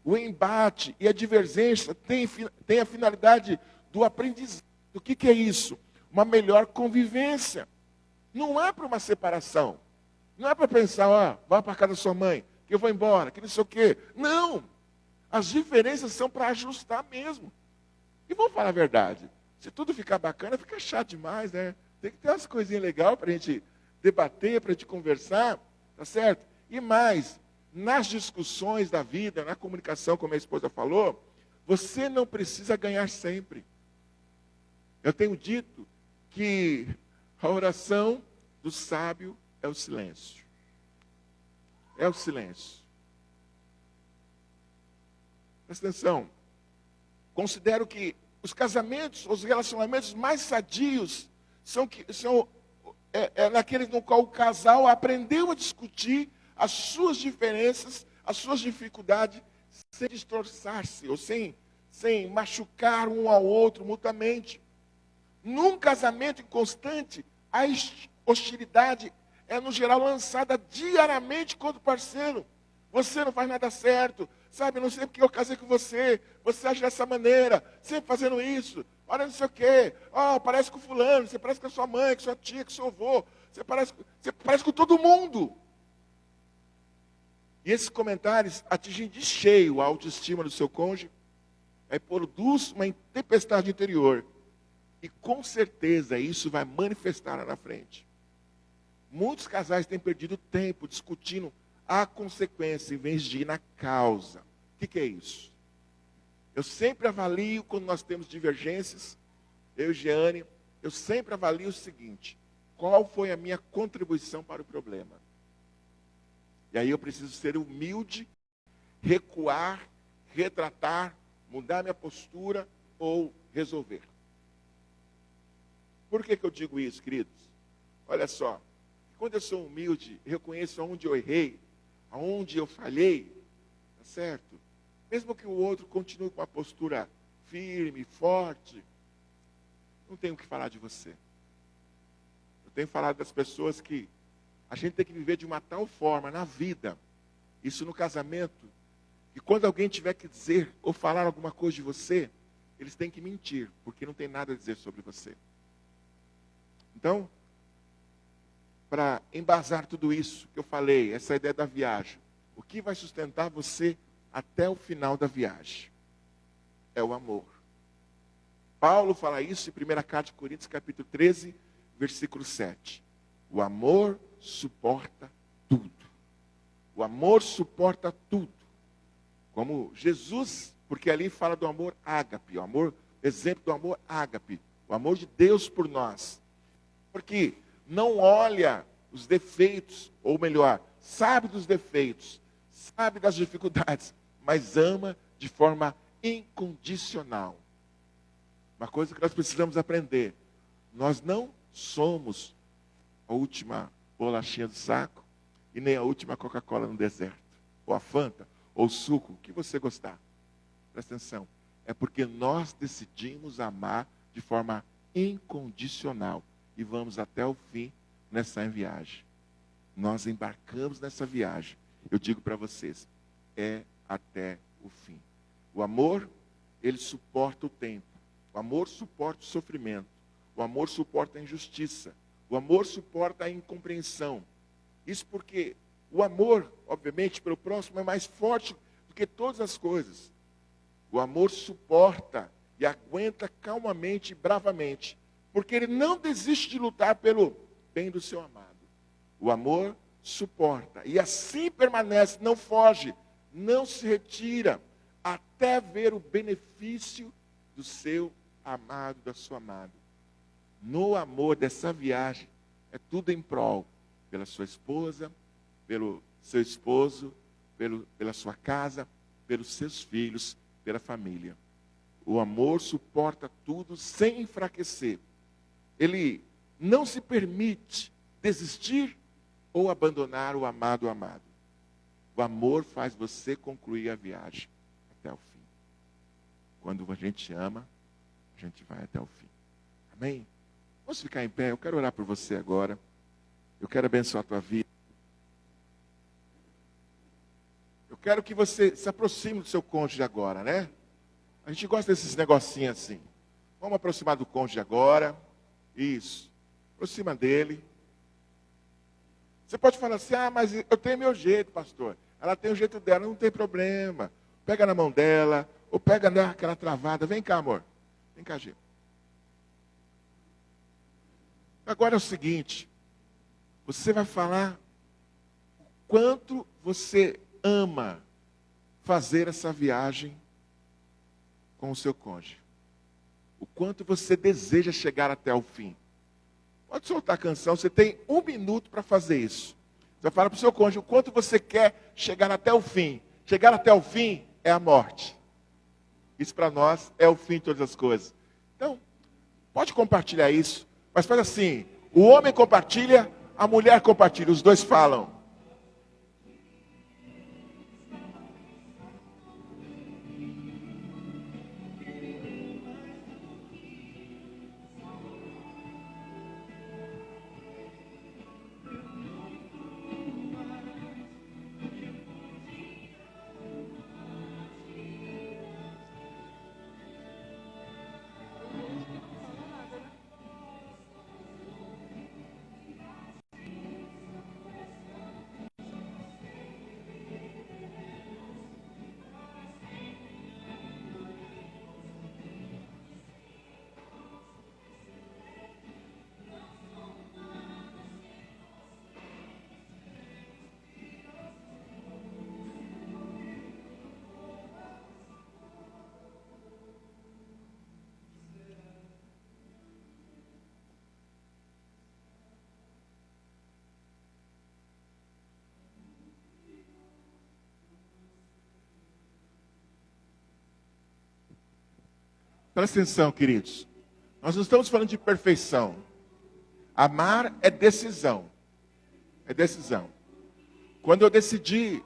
O embate e a divergência tem a finalidade do aprendizado. O que é isso? Uma melhor convivência. Não é para uma separação. Não é para pensar, vai para a casa da sua mãe, que eu vou embora, que não sei o quê. Não. As diferenças são para ajustar mesmo. E vamos falar a verdade. Se tudo ficar bacana, fica chato demais, né? Tem que ter umas coisinhas legais para a gente debater, para a gente conversar, tá certo? E mais, nas discussões da vida, na comunicação, como a esposa falou, você não precisa ganhar sempre. Eu tenho dito que a oração do sábio é o silêncio. É o silêncio. Presta atenção. Considero que os casamentos, os relacionamentos mais sadios são naqueles no qual o casal aprendeu a discutir as suas diferenças, as suas dificuldades, sem distorcer-se ou sem machucar um ao outro mutuamente. Num casamento inconstante, a hostilidade é, no geral, lançada diariamente contra o parceiro. Você não faz nada certo, sabe? Não sei porque eu casei com você. Você age dessa maneira, sempre fazendo isso. Olha, não sei o quê. Parece com fulano, você parece com a sua mãe, com a sua tia, com o seu avô. Você parece com todo mundo. E esses comentários atingem de cheio a autoestima do seu cônjuge. Aí produz uma tempestade interior. E com certeza isso vai manifestar lá na frente. Muitos casais têm perdido tempo discutindo a consequência em vez de ir na causa. O que é isso? Eu sempre avalio quando nós temos divergências, eu e Jeane, eu sempre avalio o seguinte: qual foi a minha contribuição para o problema? E aí eu preciso ser humilde, recuar, retratar, mudar minha postura ou resolver. Por que eu digo isso, queridos? Olha só, quando eu sou humilde, reconheço onde eu errei, aonde eu falhei, tá certo? Mesmo que o outro continue com uma postura firme, forte, não tenho o que falar de você. Eu tenho falado das pessoas que a gente tem que viver de uma tal forma na vida, isso no casamento, que quando alguém tiver que dizer ou falar alguma coisa de você, eles têm que mentir, porque não tem nada a dizer sobre você. Então, para embasar tudo isso que eu falei, essa ideia da viagem, o que vai sustentar você até o final da viagem. É o amor. Paulo fala isso em 1 Carta de Coríntios, capítulo 13, versículo 7. O amor suporta tudo. O amor suporta tudo. Como Jesus, porque ali fala do amor ágape, o amor, exemplo do amor ágape, o amor de Deus por nós. Porque não olha os defeitos, ou melhor, sabe dos defeitos, sabe das dificuldades, mas ama de forma incondicional. Uma coisa que nós precisamos aprender: nós não somos a última bolachinha do saco e nem a última Coca-Cola no deserto, ou a Fanta, ou o suco, o que você gostar. Presta atenção. É porque nós decidimos amar de forma incondicional e vamos até o fim nessa viagem. Nós embarcamos nessa viagem. Eu digo para vocês, é até o fim. O amor, ele suporta o tempo. O amor suporta o sofrimento. O amor suporta a injustiça. O amor suporta a incompreensão. Isso porque o amor, obviamente, pelo próximo é mais forte do que todas as coisas. O amor suporta e aguenta calmamente e bravamente, porque ele não desiste de lutar pelo bem do seu amado. O amor suporta e assim permanece, não foge, não se retira, até ver o benefício do seu amado, da sua amada. No amor dessa viagem, é tudo em prol, pela sua esposa, pelo seu esposo, pela sua casa, pelos seus filhos, pela família. O amor suporta tudo sem enfraquecer. Ele não se permite desistir ou abandonar o amado ou amado. O amor faz você concluir a viagem até o fim. Quando a gente ama, a gente vai até o fim. Amém? Vamos ficar em pé, eu quero orar por você agora. Eu quero abençoar a tua vida. Eu quero que você se aproxime do seu cônjuge agora, né? A gente gosta desses negocinhos assim. Vamos aproximar do cônjuge agora. Isso. Aproxima dele. Você pode falar assim, mas eu tenho meu jeito, pastor. Ela tem o jeito dela, não tem problema. Pega na mão dela, ou pega naquela travada. Vem cá, amor. Vem cá, Gê. Agora é o seguinte. Você vai falar o quanto você ama fazer essa viagem com o seu cônjuge. O quanto você deseja chegar até o fim. Pode soltar a canção, você tem 1 minuto para fazer isso. Você vai falar para o seu cônjuge o quanto você quer chegar até o fim. Chegar até o fim é a morte. Isso para nós é o fim de todas as coisas. Então, pode compartilhar isso, mas faz assim, o homem compartilha, a mulher compartilha, os dois falam. Presta atenção, queridos. Nós não estamos falando de perfeição. Amar é decisão. É decisão. Quando eu decidi,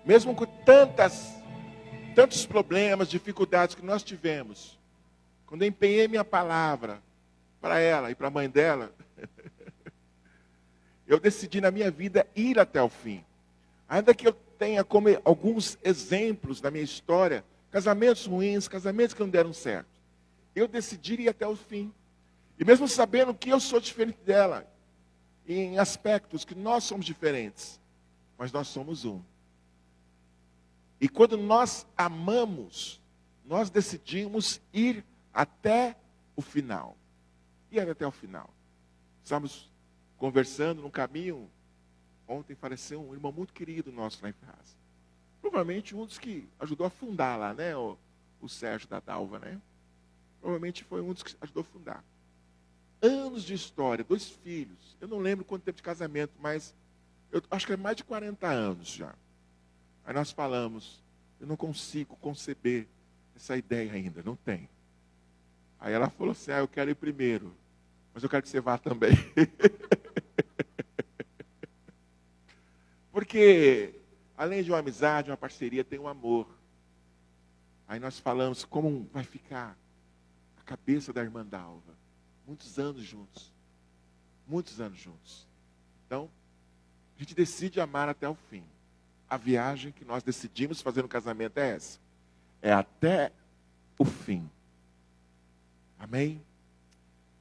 mesmo com tantos problemas, dificuldades que nós tivemos, quando eu empenhei minha palavra para ela e para a mãe dela, eu decidi na minha vida ir até o fim. Ainda que eu tenha como alguns exemplos na minha história, casamentos ruins, casamentos que não deram certo. Eu decidi ir até o fim. E mesmo sabendo que eu sou diferente dela, em aspectos que nós somos diferentes, mas nós somos um. E quando nós amamos, nós decidimos ir até o final. Ir até o final. Estávamos conversando no caminho. Ontem faleceu um irmão muito querido nosso lá em Ferraz. Provavelmente um dos que ajudou a fundar lá, né? O Sérgio da Dalva, né? Provavelmente foi um dos que ajudou a fundar. Anos de história, 2 filhos. Eu não lembro quanto tempo de casamento, mas eu acho que é mais de 40 anos já. Aí nós falamos, eu não consigo conceber essa ideia ainda, não tem. Aí ela falou assim, eu quero ir primeiro, mas eu quero que você vá também. Porque, além de uma amizade, uma parceria, tem um amor. Aí nós falamos como vai ficar a cabeça da irmã Dalva. Muitos anos juntos. Muitos anos juntos. Então, a gente decide amar até o fim. A viagem que nós decidimos fazer no casamento é essa. É até o fim. Amém?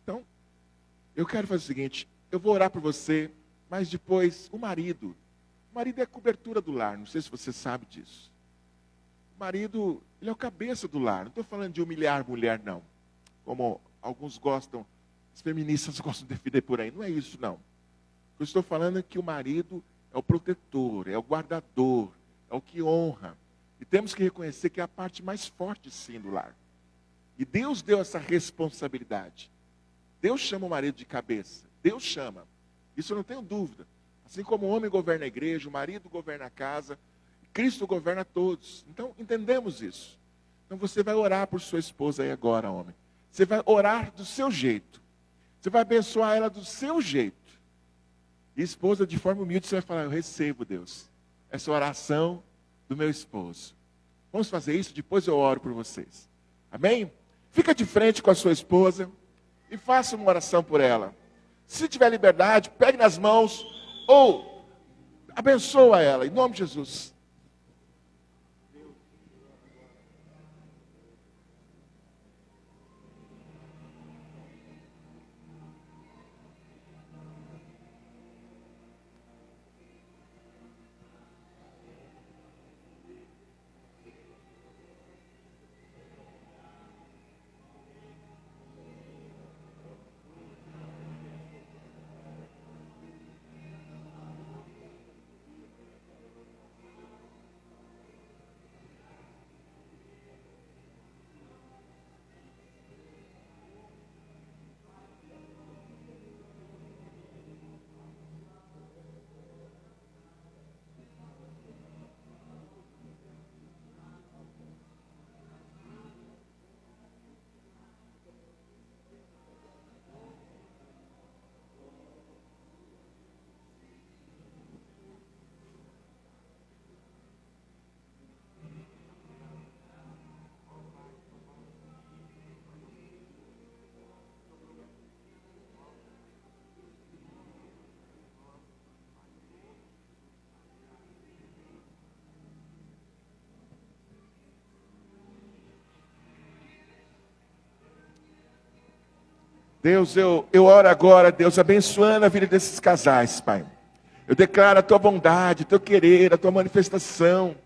Então, eu quero fazer o seguinte. Eu vou orar por você, mas depois o marido. O marido é a cobertura do lar. Não sei se você sabe disso. O marido, ele é o cabeça do lar. Não estou falando de humilhar a mulher, não. Como alguns gostam, as feministas gostam de defender por aí. Não é isso, não. O que eu estou falando é que o marido é o protetor, é o guardador, é o que honra. E temos que reconhecer que é a parte mais forte, sim, do lar. E Deus deu essa responsabilidade. Deus chama o marido de cabeça. Deus chama. Isso eu não tenho dúvida. Assim como o homem governa a igreja, o marido governa a casa, Cristo governa todos. Então, entendemos isso. Então, você vai orar por sua esposa aí agora, homem. Você vai orar do seu jeito. Você vai abençoar ela do seu jeito. E esposa, de forma humilde, você vai falar, eu recebo, Deus, essa oração do meu esposo. Vamos fazer isso, depois eu oro por vocês. Amém? Fica de frente com a sua esposa e faça uma oração por ela. Se tiver liberdade, pegue nas mãos ou abençoa ela, em nome de Jesus. Deus, eu oro agora, Deus, abençoando a vida desses casais, Pai. Eu declaro a Tua bondade, o Teu querer, a Tua manifestação.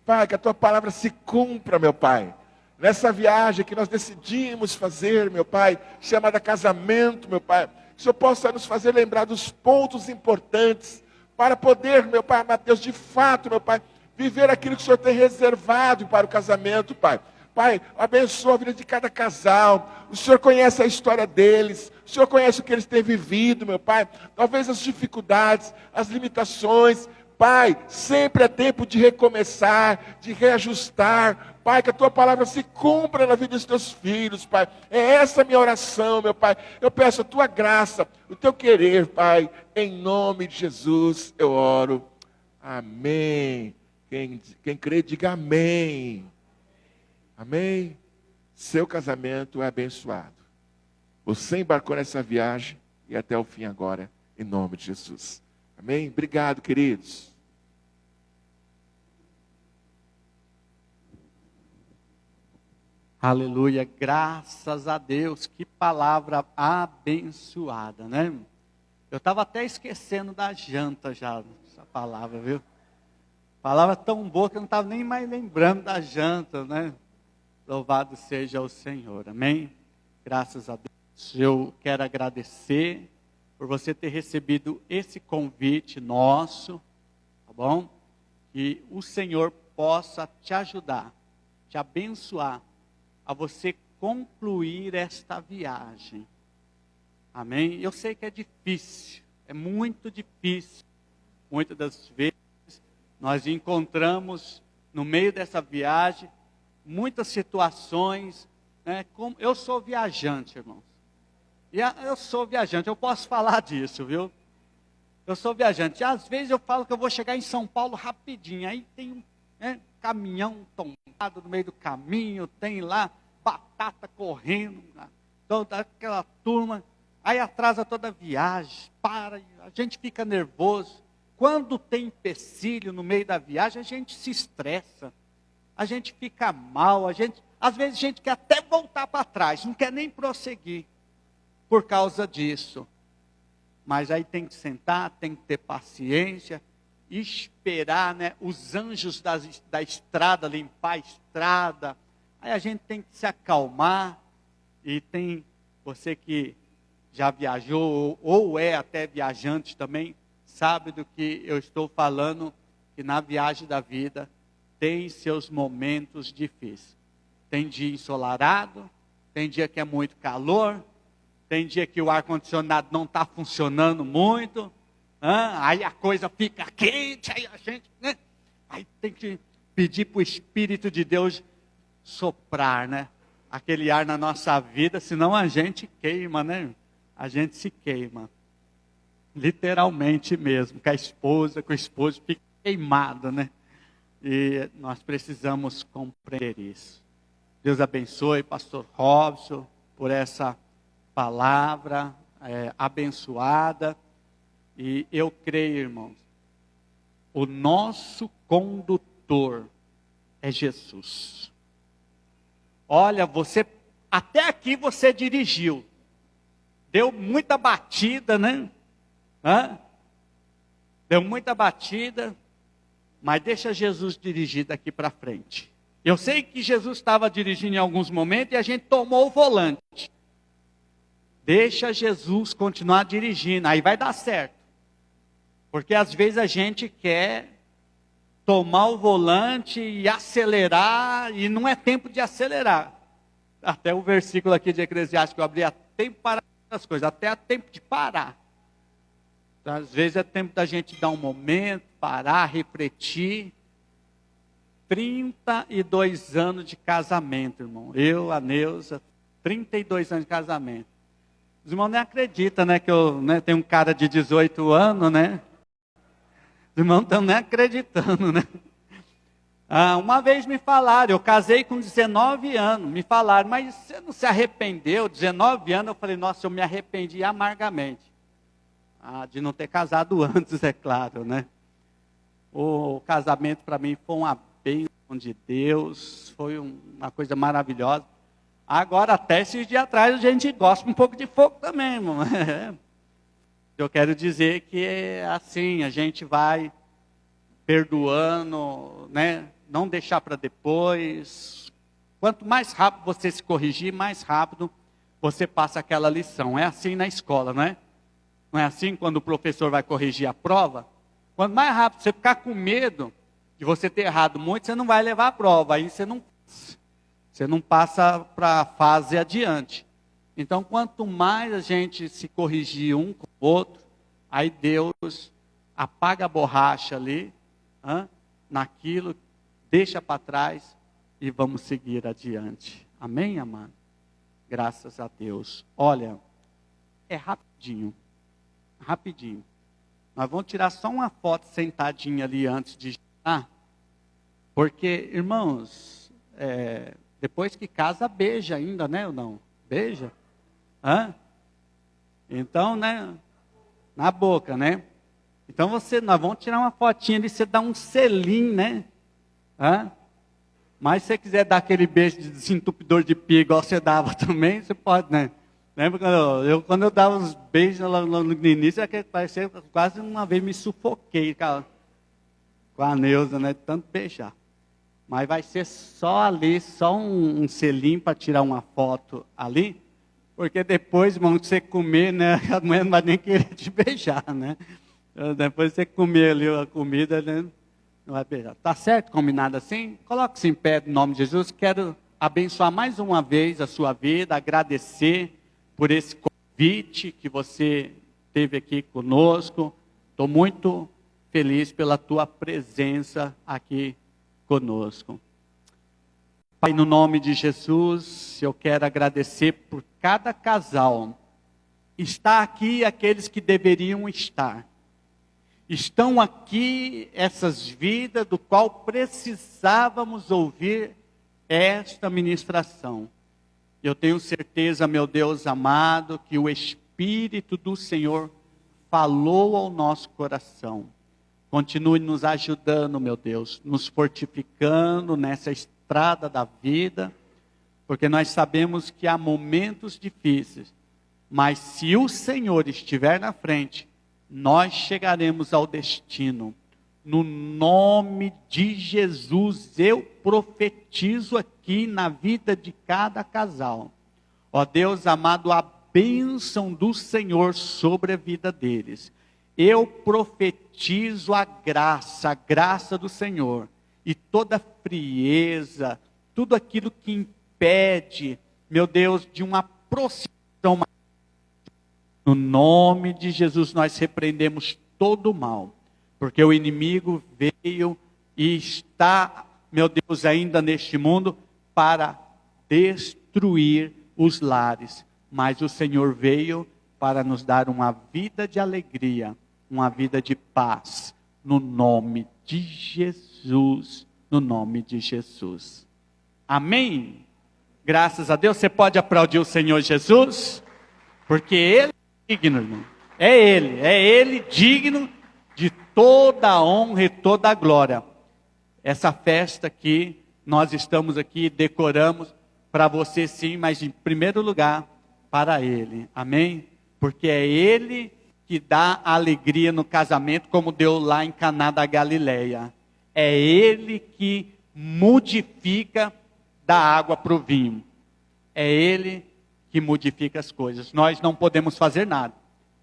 Pai, que a Tua palavra se cumpra, meu Pai. Nessa viagem que nós decidimos fazer, meu Pai, chamada casamento, meu Pai. Que o Senhor possa nos fazer lembrar dos pontos importantes para poder, meu Pai, Mateus, de fato, meu Pai, viver aquilo que o Senhor tem reservado para o casamento, Pai. Pai, abençoa a vida de cada casal. O Senhor conhece a história deles. O Senhor conhece o que eles têm vivido, meu Pai. Talvez as dificuldades, as limitações. Pai, sempre é tempo de recomeçar, de reajustar. Pai, que a Tua palavra se cumpra na vida dos Teus filhos, Pai. É essa a minha oração, meu Pai. Eu peço a Tua graça, o Teu querer, Pai. Em nome de Jesus eu oro. Amém. Quem crê, diga amém. Amém? Seu casamento é abençoado. Você embarcou nessa viagem e até o fim agora, em nome de Jesus. Amém? Obrigado, queridos. Aleluia, graças a Deus, que palavra abençoada, né? Eu estava até esquecendo da janta já, essa palavra, viu? palavra tão boa que eu não estava nem mais lembrando da janta, né? Louvado seja o Senhor, amém? Graças a Deus. Eu quero agradecer por você ter recebido esse convite nosso, tá bom? Que o Senhor possa te ajudar, te abençoar, a você concluir esta viagem. Amém? Eu sei que é difícil, é muito difícil. Muitas das vezes nós encontramos no meio dessa viagem muitas situações, né? Como eu sou viajante, irmãos. Eu sou viajante, eu posso falar disso, viu? Eu sou viajante. Às vezes eu falo que eu vou chegar em São Paulo rapidinho. Aí tem um caminhão tombado no meio do caminho, tem lá batata correndo, toda aquela turma. Aí atrasa toda a viagem, a gente fica nervoso. Quando tem empecilho no meio da viagem, a gente se estressa. A gente fica mal, às vezes a gente quer até voltar para trás, não quer nem prosseguir por causa disso. Mas aí tem que sentar, tem que ter paciência, esperar, né, os anjos da estrada limpar a estrada. Aí a gente tem que se acalmar. E tem você que já viajou ou é até viajante também, sabe do que eu estou falando, que na viagem da vida tem seus momentos difíceis. Tem dia ensolarado, tem dia que é muito calor, tem dia que o ar-condicionado não está funcionando muito, aí a coisa fica quente, aí a gente, né? Aí tem que pedir para o Espírito de Deus soprar, né? Aquele ar na nossa vida, senão a gente queima, né? A gente se queima. Literalmente mesmo, com a esposa, com o esposo, fica queimado, né? E nós precisamos compreender isso. Deus abençoe, pastor Robson, por essa palavra abençoada. E eu creio, irmãos, o nosso condutor é Jesus. Olha, até aqui você dirigiu. Deu muita batida, né? Deu muita batida, mas deixa Jesus dirigir daqui para frente. Eu sei que Jesus estava dirigindo em alguns momentos e a gente tomou o volante. Deixa Jesus continuar dirigindo, aí vai dar certo. Porque às vezes a gente quer tomar o volante e acelerar, e não é tempo de acelerar. Até o versículo aqui de Eclesiastes que eu abri, há tempo para as coisas, até há tempo de parar. Então, às vezes é tempo da gente dar um momento, parar, refletir. 32 anos de casamento, irmão. Eu, a Neuza, 32 anos de casamento. Os irmãos nem acreditam, né, que eu tenho um cara de 18 anos, né? Os irmãos não estão nem acreditando, né? Uma vez me falaram, eu casei com 19 anos, me falaram, mas você não se arrependeu? 19 anos, eu falei, nossa, eu me arrependi amargamente. De não ter casado antes, é claro, né? O casamento para mim foi uma bênção de Deus, foi uma coisa maravilhosa. Agora, até esses dias atrás, a gente gosta um pouco de fogo também, irmão. Eu quero dizer que é assim, a gente vai perdoando, né? Não deixar para depois. Quanto mais rápido você se corrigir, mais rápido você passa aquela lição. É assim na escola, não é? Não é assim quando o professor vai corrigir a prova? Quanto mais rápido você ficar com medo de você ter errado muito, você não vai levar a prova. Aí você não passa para a fase adiante. Então, quanto mais a gente se corrigir um com o outro, aí Deus apaga a borracha ali, naquilo, deixa para trás e vamos seguir adiante. Amém, amado? Graças a Deus. Olha, é rapidinho. Nós vamos tirar só uma foto sentadinha ali antes de jantar. Porque, irmãos, depois que casa, beija ainda, né ou não? Beija? Então, né? Na boca, né? Então nós vamos tirar uma fotinha ali, você dá um selinho, né? Mas se você quiser dar aquele beijo de desentupidor de pia, igual você dava também, você pode, né? Lembra quando eu dava uns beijos lá no início, parecia quase uma vez me sufoquei, cara. com a Neuza, né? Tanto beijar. Mas vai ser só ali, só um selinho para tirar uma foto ali. Porque depois, irmão, que você comer, né? A mulher não vai nem querer te beijar, né? Depois você comer ali a comida, né? Não vai beijar. Tá certo? Combinado assim? Coloque-se em pé, em nome de Jesus. Quero abençoar mais uma vez a sua vida, agradecer por esse convite que você teve aqui conosco. Estou muito feliz pela tua presença aqui conosco. Pai, no nome de Jesus, eu quero agradecer por cada casal. Está aqui aqueles que deveriam estar. Estão aqui essas vidas do qual precisávamos ouvir esta ministração. Eu tenho certeza, meu Deus amado, que o Espírito do Senhor falou ao nosso coração. Continue nos ajudando, meu Deus, nos fortificando nessa estrada da vida, porque nós sabemos que há momentos difíceis, mas se o Senhor estiver na frente, nós chegaremos ao destino. No nome de Jesus, eu profetizo aqui na vida de cada casal. Ó Deus amado, a bênção do Senhor sobre a vida deles. Eu profetizo a graça do Senhor. E toda frieza, tudo aquilo que impede, meu Deus, de uma aproximação. No nome de Jesus nós repreendemos todo o mal. Porque o inimigo veio e está, meu Deus, ainda neste mundo para destruir os lares. Mas o Senhor veio para nos dar uma vida de alegria, uma vida de paz. No nome de Jesus, no nome de Jesus. Amém? Graças a Deus. Você pode aplaudir o Senhor Jesus? Porque Ele é digno, irmão. É Ele digno de toda a honra e toda a glória. Essa festa que nós estamos aqui, decoramos para você sim, mas em primeiro lugar, para Ele. Amém? Porque é Ele que dá alegria no casamento, como deu lá em Caná da Galileia. É Ele que modifica da água para o vinho. É Ele que modifica as coisas. Nós não podemos fazer nada.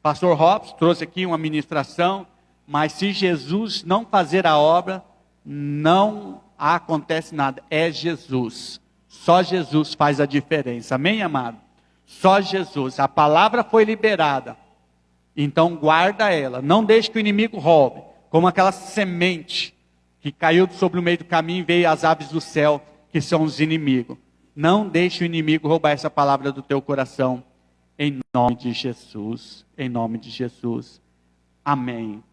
Pastor Robson trouxe aqui uma ministração, mas se Jesus não fazer a obra, não acontece nada. É Jesus. Só Jesus faz a diferença. Amém, amado? Só Jesus. A palavra foi liberada. Então guarda ela. Não deixe que o inimigo roube. Como aquela semente que caiu sobre o meio do caminho e veio as aves do céu, que são os inimigos. Não deixe o inimigo roubar essa palavra do teu coração. Em nome de Jesus. Em nome de Jesus. Amém.